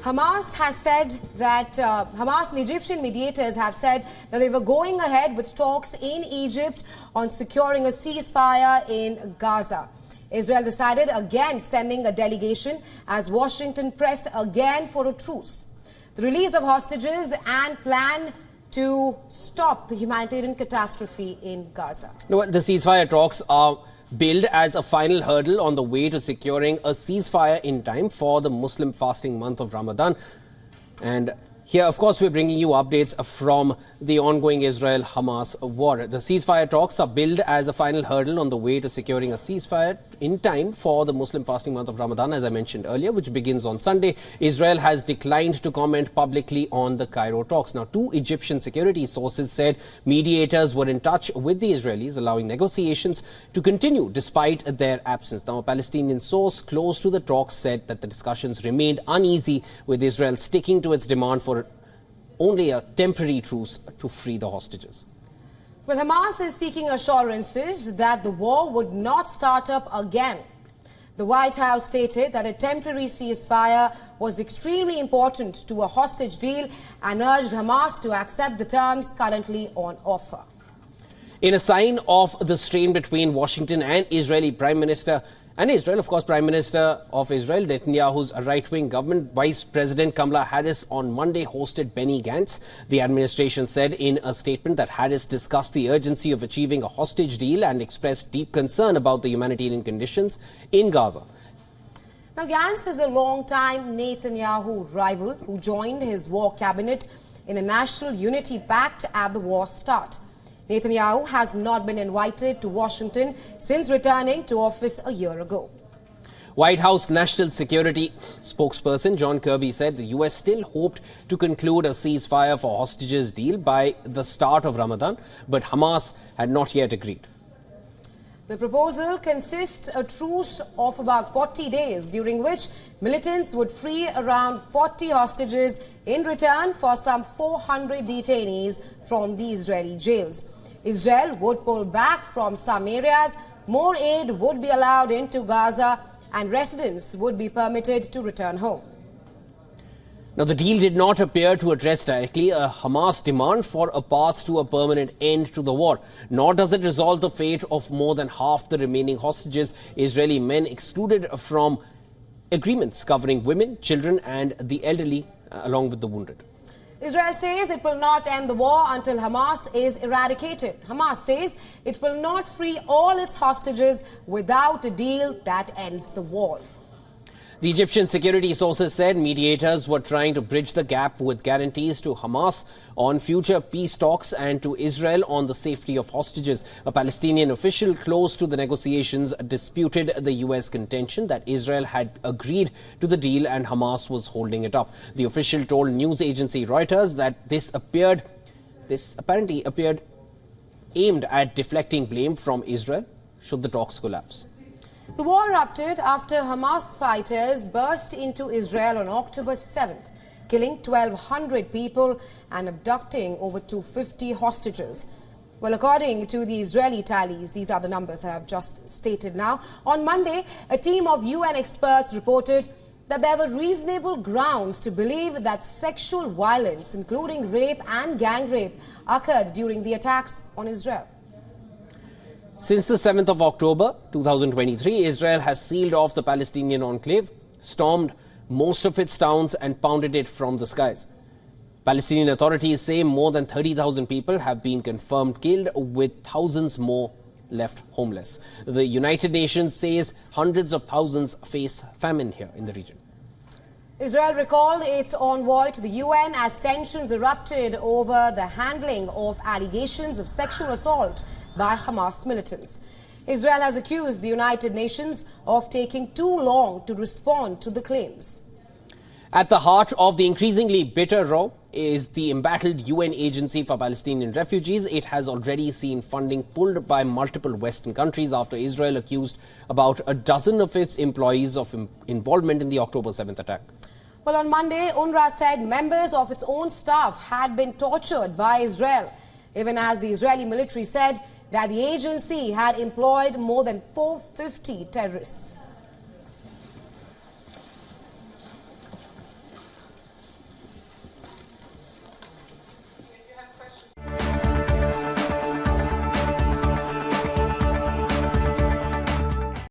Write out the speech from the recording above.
Hamas has said that Hamas and Egyptian mediators have said that they were going ahead with talks in Egypt on securing a ceasefire in Gaza. Israel decided against sending a delegation as Washington pressed again for a truce, the release of hostages and plan to stop the humanitarian catastrophe in Gaza. The ceasefire talks are billed as a final hurdle on the way to securing a ceasefire in time for the Muslim fasting month of Ramadan. And here, of course, we're bringing you updates from the ongoing Israel-Hamas war. The ceasefire talks are billed as a final hurdle on the way to securing a ceasefire in time for the Muslim fasting month of Ramadan, as I mentioned earlier, which begins on Sunday. Israel has declined to comment publicly on the Cairo talks. Now, two Egyptian security sources said mediators were in touch with the Israelis, allowing negotiations to continue despite their absence. Now, a Palestinian source close to the talks said that the discussions remained uneasy, with Israel sticking to its demand for only a temporary truce to free the hostages. Well, Hamas is seeking assurances that the war would not start up again. The White House stated that a temporary ceasefire was extremely important to a hostage deal and urged Hamas to accept the terms currently on offer. In a sign of the strain between Washington and Israeli Prime Minister and Israel, of course, Prime Minister of Israel, Netanyahu's right-wing government, Vice President Kamala Harris on Monday hosted Benny Gantz. The administration said in a statement that Harris discussed the urgency of achieving a hostage deal and expressed deep concern about the humanitarian conditions in Gaza. Now, Gantz is a long-time Netanyahu rival who joined his war cabinet in a national unity pact at the war's start. Netanyahu has not been invited to Washington since returning to office a year ago. White House National Security spokesperson John Kirby said the U.S. still hoped to conclude a ceasefire for hostages deal by the start of Ramadan, but Hamas had not yet agreed. The proposal consists a truce of about 40 days, during which militants would free around 40 hostages in return for some 400 detainees from the Israeli jails. Israel would pull back from some areas, more aid would be allowed into Gaza, and residents would be permitted to return home. Now, the deal did not appear to address directly a Hamas demand for a path to a permanent end to the war, nor does it resolve the fate of more than half the remaining hostages, Israeli men excluded from agreements covering women, children and the elderly, along with the wounded. Israel says it will not end the war until Hamas is eradicated. Hamas says it will not free all its hostages without a deal that ends the war. The Egyptian security sources said mediators were trying to bridge the gap with guarantees to Hamas on future peace talks and to Israel on the safety of hostages. A Palestinian official close to the negotiations disputed the U.S. contention that Israel had agreed to the deal and Hamas was holding it up. The official told news agency Reuters that this apparently appeared aimed at deflecting blame from Israel should the talks collapse. The war erupted after Hamas fighters burst into Israel on October 7th, killing 1,200 people and abducting over 250 hostages. Well, according to the Israeli tallies, these are the numbers that I've just stated now. On Monday, a team of UN experts reported that there were reasonable grounds to believe that sexual violence, including rape and gang rape, occurred during the attacks on Israel. Since the 7th of October 2023, Israel has sealed off the Palestinian enclave, stormed most of its towns and pounded it from the skies. Palestinian authorities say more than 30,000 people have been confirmed killed, with thousands more left homeless. The United Nations says hundreds of thousands face famine here in the region. Israel recalled its envoy to the UN as tensions erupted over the handling of allegations of sexual assault by Hamas militants. Israel has accused the United Nations of taking too long to respond to the claims. At the heart of the increasingly bitter row is the embattled UN Agency for Palestinian Refugees. It has already seen funding pulled by multiple Western countries after Israel accused about a dozen of its employees of involvement in the October 7th attack. Well, on Monday, UNRWA said members of its own staff had been tortured by Israel, even as the Israeli military said that the agency had employed more than 450 terrorists.